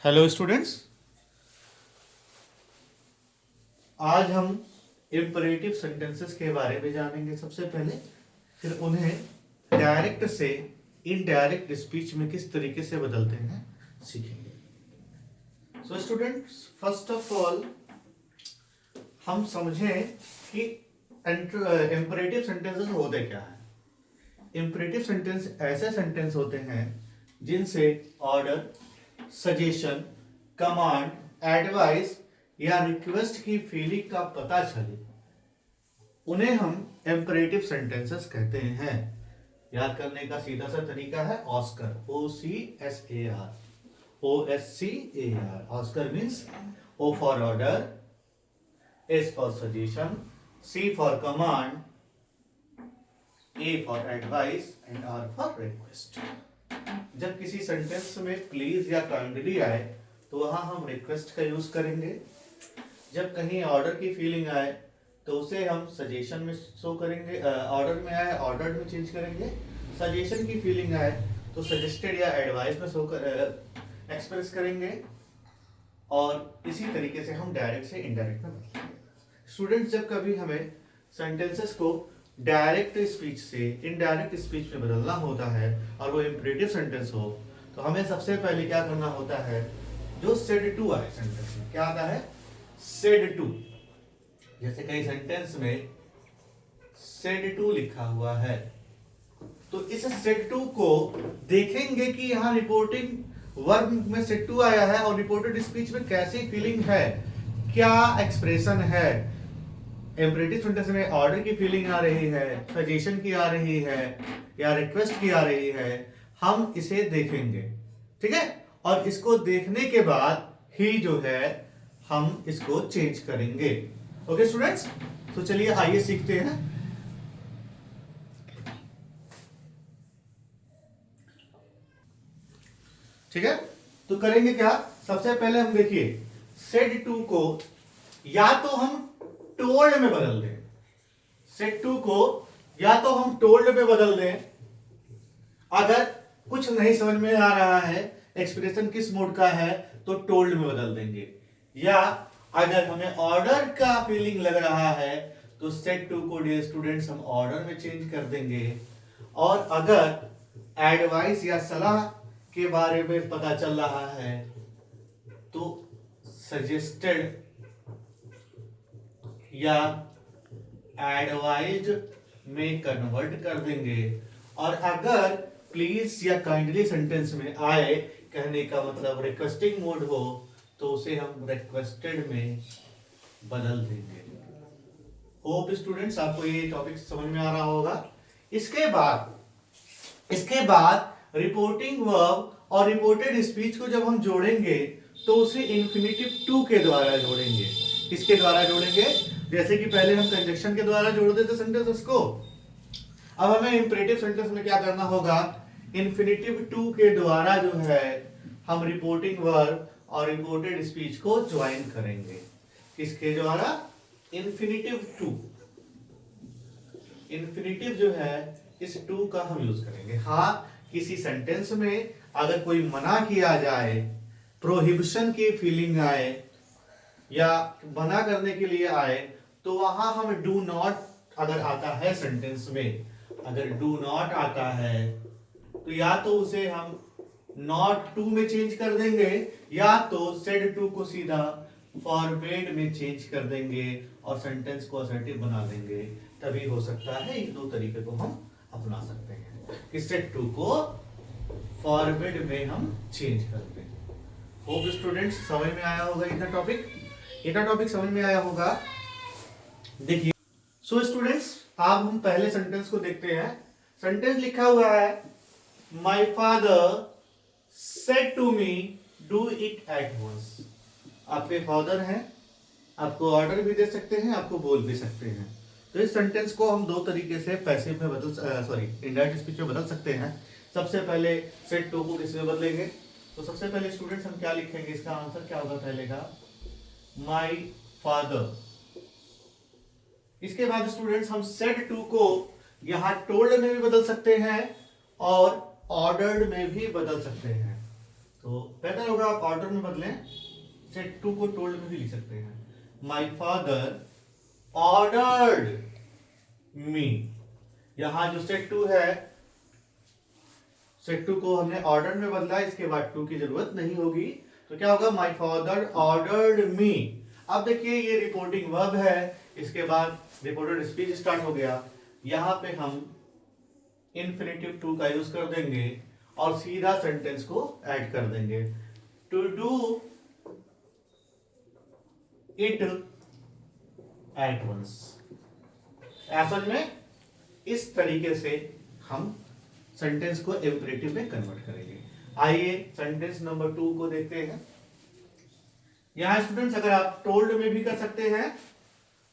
Hello students, आज हम imperative sentences के बारे में जानेंगे सबसे पहले। फिर उन्हें डायरेक्ट से इनडायरेक्ट स्पीच में किस तरीके से बदलते हैं सीखेंगे। So students, first of all हम समझें कि इम्परेटिव सेंटेंसेस होते क्या है। इम्परेटिव सेंटेंस ऐसे सेंटेंस होते हैं जिनसे ऑर्डर, सजेशन, कमांड, एडवाइस या रिक्वेस्ट की फीलिंग का पता चले, उन्हें हम इम्परेटिव सेंटेंसेस कहते हैं। याद करने का सीधा सा तरीका है Oscar, OCSAR, OSCAR। Oscar means O for order, S for suggestion, C for command, A for advice and R for request. जब किसी सेंटेंस में प्लीज या काइंडली आए तो वहां हम रिक्वेस्ट का यूज करेंगे। जब कहीं ऑर्डर की फीलिंग आए तो उसे हम सजेशन में शो करेंगे, ऑर्डर में आए ऑर्डर में चेंज करेंगे। सजेशन की फीलिंग आए तो सजेस्टेड या एडवाइस में शो कर एक्सप्रेस करेंगे। और इसी तरीके से हम डायरेक्ट से इनडायरेक्ट में बदलेंगे। स्टूडेंट्स, जब कभी हमें सेंटेंसेस को डायरेक्ट स्पीच से इनडायरेक्ट स्पीच में बदलना होता है और वो इम्परेटिव सेंटेंस हो, तो हमें सबसे पहले क्या करना होता है, जो सेड टू आए सेंटेंस में क्या आता है, सेड टू। जैसे कई सेंटेंस में सेड टू लिखा हुआ है, तो इस सेड टू को देखेंगे कि यहाँ रिपोर्टिंग वर्ब में सेड टू आया है और रिपोर्टेड स्पीच में कैसी फीलिंग है, क्या एक्सप्रेशन है। इम्परेटिव सेंटेंस में ऑर्डर की फीलिंग आ रही है, सजेशन की आ रही है या रिक्वेस्ट की आ रही है, हम इसे देखेंगे। ठीक है, और इसको देखने के बाद ही जो है हम इसको चेंज करेंगे। ओके स्टूडेंट्स, तो चलिए आइए सीखते हैं। ठीक है, तो करेंगे क्या, सबसे पहले हम देखिए सेड टू को या तो हम टोल्ड में बदल दें। सेड टू को या तो हम टोल्ड में बदल दें, अगर कुछ नहीं समझ में आ रहा है एक्सप्रेशन किस मोड का है तो टोल्ड में बदल देंगे। या अगर हमें ऑर्डर का फीलिंग लग रहा है तो सेड टू को डियर स्टूडेंट्स हम ऑर्डर में चेंज कर देंगे। और अगर एडवाइस या सलाह के बारे में पता चल रहा है तो सजेस्टेड या एडवाइज्ड में कन्वर्ट कर देंगे। और अगर प्लीज या काइंडली सेंटेंस में आए, कहने का मतलब रिक्वेस्टिंग मोड हो, तो उसे हम रिक्वेस्टेड में बदल देंगे। होप स्टूडेंट्स आपको ये टॉपिक समझ में आ रहा होगा। इसके बाद रिपोर्टिंग वर्ब और रिपोर्टेड स्पीच को जब हम जोड़ेंगे तो उसे इंफिनिटिव टू के द्वारा जोड़ेंगे। किसके द्वारा जोड़ेंगे, जैसे कि पहले हम कंजक्शन के द्वारा जोड़ देते सेंटेंसेस को, अब हमें इंपरेटिव सेंटेंस में क्या करना होगा, इंफिनिटिव टू के द्वारा जो है हम रिपोर्टिंग वर्ब और रिपोर्टेड स्पीच को ज्वाइन करेंगे। किसके द्वारा, इंफिनिटिव टू। इंफिनिटिव जो है इस टू का हम यूज करेंगे। हाँ, किसी सेंटेंस में अगर कोई मना किया जाए, प्रोहिबिशन की फीलिंग आए या मना करने के लिए आए, तो वहां हम डू नॉट अगर आता है सेंटेंस में, अगर डू नॉट आता है तो या तो उसे हम नॉट टू में चेंज कर देंगे या तो सेड टू को सीधा फॉरबिड में चेंज कर देंगे और सेंटेंस को असर्टिव बना देंगे। तभी हो सकता है, इन दो तरीके को हम अपना सकते हैं कि सेड टू को फॉरबिड में हम चेंज कर दें। होप स्टूडेंट्स समझ में आया होगा इतना टॉपिक समझ में आया होगा। देखिए, सो स्टूडेंट्स अब हम पहले सेंटेंस को देखते हैं। सेंटेंस लिखा हुआ है, my father said to me do it at once. आपके फादर हैं, आपको ऑर्डर भी दे सकते हैं, आपको बोल भी सकते हैं। तो इस सेंटेंस को हम दो तरीके से पैसिव में इनडायरेक्ट स्पीच में बदल सकते हैं। सबसे पहले सेड टू को किस में बदलेंगे, तो सबसे पहले स्टूडेंट्स हम क्या लिखेंगे, इसका आंसर क्या होगा पहले का, माय फादर। इसके बाद स्टूडेंट्स हम सेड टू को यहां टोल्ड में भी बदल सकते हैं और ऑर्डर्ड में भी बदल सकते हैं। तो बेहतर होगा आप ऑर्डर में बदलें। सेट टू को टोल्ड में भी लिख सकते हैं। माई फादर ऑर्डर्ड मी। यहां जो सेट टू है, सेट टू को हमने ऑर्डर में बदला, इसके बाद टू की जरूरत नहीं होगी। तो क्या होगा, माई फादर ऑर्डर्ड मी। अब देखिए ये रिपोर्टिंग वर्ब है, इसके बाद रिपोर्टेड स्पीच स्टार्ट हो गया। यहां पे हम इन्फिनेटिव टू का यूज कर देंगे और सीधा सेंटेंस को ऐड कर देंगे। To do it at once. असल में इस तरीके से हम सेंटेंस को इंपरेटिव में कन्वर्ट करेंगे। आइए सेंटेंस नंबर 2 को देखते हैं। यहां स्टूडेंट्स अगर आप टोल्ड में भी कर सकते हैं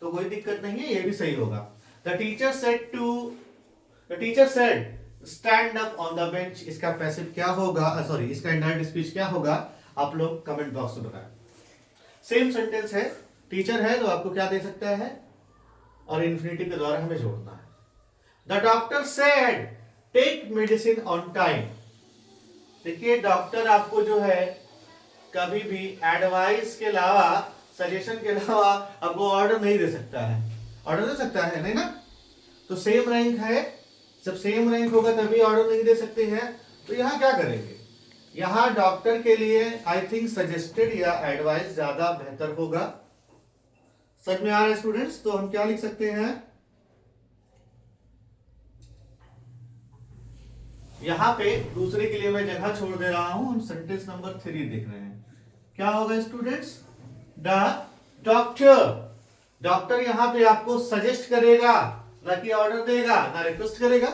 तो कोई दिक्कत नहीं है, ये भी सही होगा। The teacher said stand up on the bench. इसका पैसिव क्या होगा, सॉरी इसका इनडायरेक्ट स्पीच क्या होगा, आप लोग कमेंट बॉक्स में बताएं। सेम सेंटेंस है, टीचर है तो आपको क्या दे सकता है और इन्फिनिटिव के द्वारा हमें जोड़ना है। The doctor said take medicine on time. देखिए डॉक्टर आपको जो है कभी भी एडवाइस के अलावा, सजेशन के अलावा आपको ऑर्डर नहीं दे सकता है। ऑर्डर दे सकता है नहीं ना, तो सेम रैंक है, जब सेम रैंक होगा तभी ऑर्डर नहीं दे सकते हैं। तो यहां क्या करेंगे, यहां डॉक्टर के लिए आई थिंक सजेस्टेड या एडवाइस ज्यादा बेहतर होगा। समझ में आ रहा है स्टूडेंट्स? तो हम क्या लिख सकते हैं, यहां पे दूसरे के लिए मैं जगह छोड़ दे रहा हूं, हम सेंटेंस नंबर 3 देख रहे हैं। क्या होगा स्टूडेंट्स, द डॉक्टर यहां पे आपको सजेस्ट करेगा, ना कि ऑर्डर देगा, ना रिक्वेस्ट करेगा।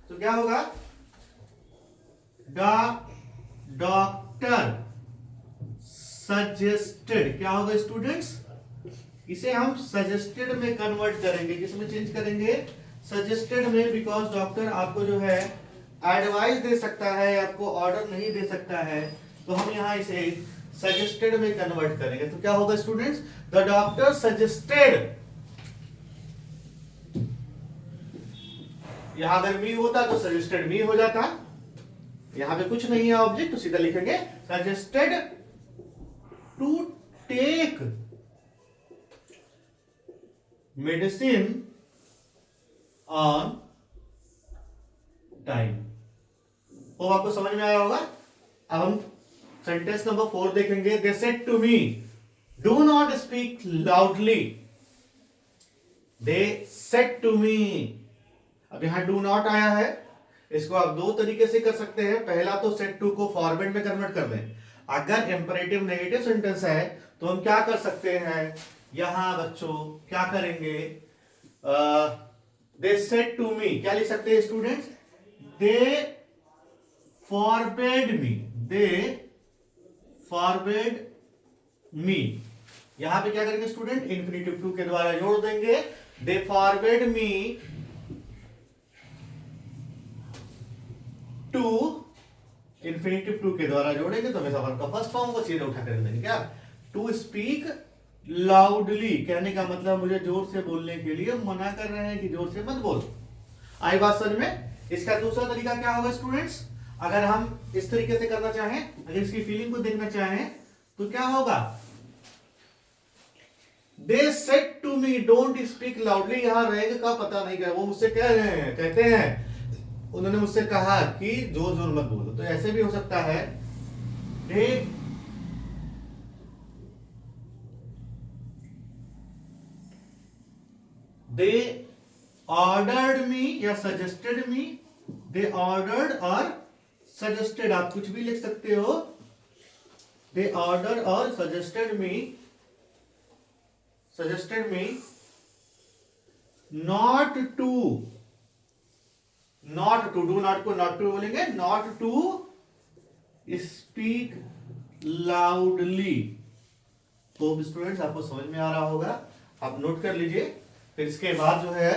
तो क्या होगा, द डॉक्टर सजेस्टेड। क्या होगा स्टूडेंट्स, इसे हम सजेस्टेड में कन्वर्ट करेंगे, किसमें चेंज करेंगे, सजेस्टेड में, बिकॉज डॉक्टर आपको जो है एडवाइस दे सकता है, आपको ऑर्डर नहीं दे सकता है। तो हम यहां इसे सजेस्टेड में कन्वर्ट करेंगे। तो क्या होगा स्टूडेंट्स, द डॉक्टर सजेस्टेड। यहां अगर मी होता तो सजेस्टेड मी हो जाता, यहां पे कुछ नहीं है ऑब्जेक्ट, तो सीधा लिखेंगे suggested to take medicine on time. वो आपको समझ में आया होगा। अब हम सेंटेंस नंबर 4 देखेंगे। They said to me do not speak loudly. They said to me, अब यहां डू नॉट आया है, इसको आप दो तरीके से कर सकते हैं। पहला तो सेड टू को फॉरवर्ड में कन्वर्ट कर दें। अगर इंपरेटिव नेगेटिव सेंटेंस है तो हम क्या कर सकते हैं, यहां बच्चों क्या करेंगे, दे सेड टू मी क्या लिख सकते हैं students, they forbade me, they forbade me। यहां पे क्या करेंगे स्टूडेंट, इन्फिनिटिव टू के द्वारा जोड़ देंगे। they forbade me to, infinitive to के द्वारा जोड़ेंगे तो हमेशा वर्ब का फर्स्ट फॉर्म को सीधे उठा कर देंगे। क्या, टू स्पीक लाउडली, कहने का मतलब मुझे जोर से बोलने के लिए मना कर रहे हैं कि जोर से मत बोल। आई बात समझ में? इसका दूसरा तरीका क्या होगा स्टूडेंट्स, अगर हम इस तरीके से करना चाहें, अगर इसकी फीलिंग को देखना चाहें तो क्या होगा, they said to me don't speak loudly. यहां रैंक का पता नहीं, वो मुझसे कह रहे हैं, कहते हैं उन्होंने मुझसे कहा कि जोर जोर मत बोलो। तो ऐसे भी हो सकता है, दे ऑर्डर्ड मी या सजेस्टेड मी, दे ऑर्डर्ड और सजेस्टेड, आप कुछ भी लिख सकते हो। दे ऑर्डर और suggested me not to do not को नॉट टू बोलेंगे, नॉट टू स्पीक लाउडली। तो स्टूडेंट्स आपको समझ में आ रहा होगा, आप नोट कर लीजिए। फिर इसके बाद जो है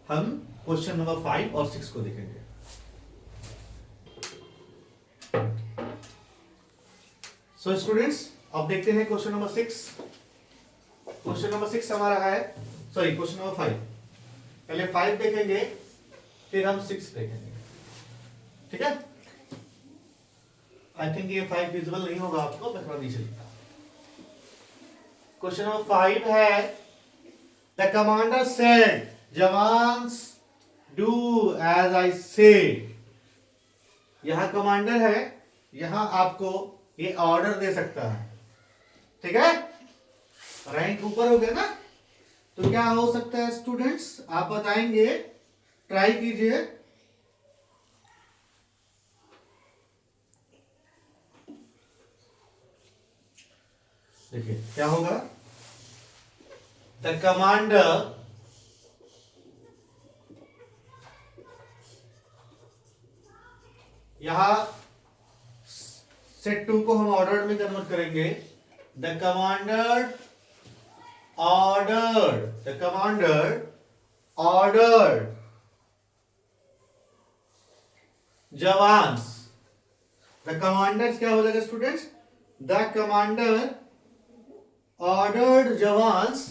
हम क्वेश्चन नंबर 5 और 6 को देखेंगे। सो स्टूडेंट्स अब देखते हैं क्वेश्चन नंबर 6। क्वेश्चन नंबर 6 हमारा है, सॉरी क्वेश्चन नंबर 5। पहले 5 देखेंगे फिर हम 6 देखेंगे, ठीक है। आई थिंक ये 5 विजिबल नहीं होगा आपको, मैं थोड़ा नीचे लिखता हूं। क्वेश्चन नंबर 5 है the commander said jawans do as I say. यहां कमांडर है, यहां आपको ये ऑर्डर दे सकता है, ठीक है। रैंक ऊपर हो गया ना, तो क्या हो सकता है स्टूडेंट्स, आप बताएंगे, ट्राई कीजिए। देखिए क्या होगा, द कमांडर यहां सेट 2 को हम ऑर्डर में कन्वर्ट करेंगे। The commander order jawans. The commander क्या हो जाएगा students, the commander ordered jawans.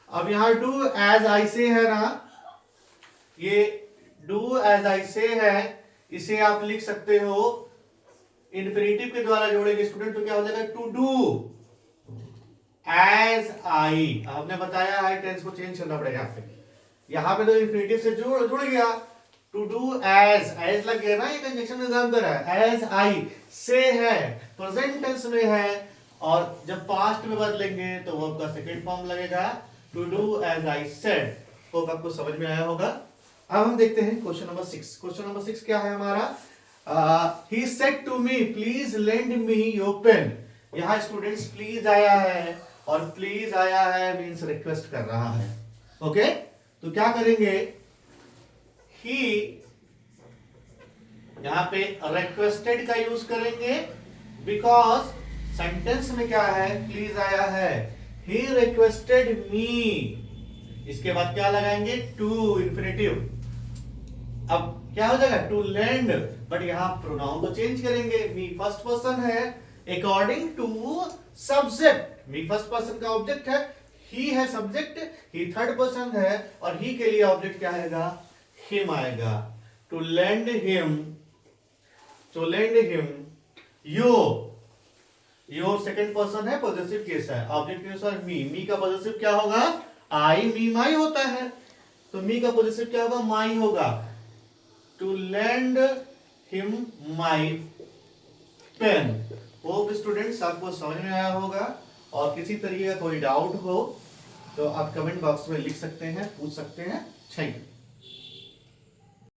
अब यहां डू एज आई से है ना, ये डू एज आई से है, इसे आप लिख सकते हो इंफिनिटिव के द्वारा जोड़ेंगे स्टूडेंट, तो क्या हो जाएगा, टू डू एज आई। आपने बताया आई टेंस को चेंज करना पड़ेगा यहां पे तो इंफिनिटिव से जुड़ गया, टू डू एज लग गया ना, ये कंजक्शन में काम कर रहा है। एज आई से है, प्रेजेंट टेंस में है, और जब पास्ट में बदलेंगे तो वो आपका सेकंड फॉर्म लगेगा, to do as I said. Hope आपको समझ में आया होगा। अब हम देखते हैं क्वेश्चन नंबर 6। क्वेश्चन नंबर 6 क्या है हमारा, he said to me please lend me your pen। यहाँ स्टूडेंट्स प्लीज आया है, और प्लीज आया है मींस रिक्वेस्ट कर रहा है, ओके। तो क्या करेंगे, he यहाँ पे रिक्वेस्टेड का यूज करेंगे, बिकॉज सेंटेंस में क्या है, प्लीज आया है, he requested me। इसके बाद क्या लगाएंगे, टू इंफिनिटिव। अब क्या हो जाएगा, टू लेंड, बट यहां प्रोनाउन तो चेंज करेंगे। मी फर्स्ट पर्सन है according to subject, me first person का ऑब्जेक्ट है, ही है सब्जेक्ट, ही थर्ड पर्सन है, और ही के लिए ऑब्जेक्ट क्या आएगा, हिम आएगा। To lend him your second person है, पॉजिटिव केस है, ऑब्जेक्ट के अनुसार मी का पॉजिटिव क्या होगा, आई, मी माई होता है, तो मी का पॉजिटिव क्या होगा, माई होगा। To lend him my pen. Hope students आपको समझ में आया होगा, और किसी तरीके का कोई डाउट हो तो आप कमेंट बॉक्स में लिख सकते हैं, पूछ सकते हैं। Thank you.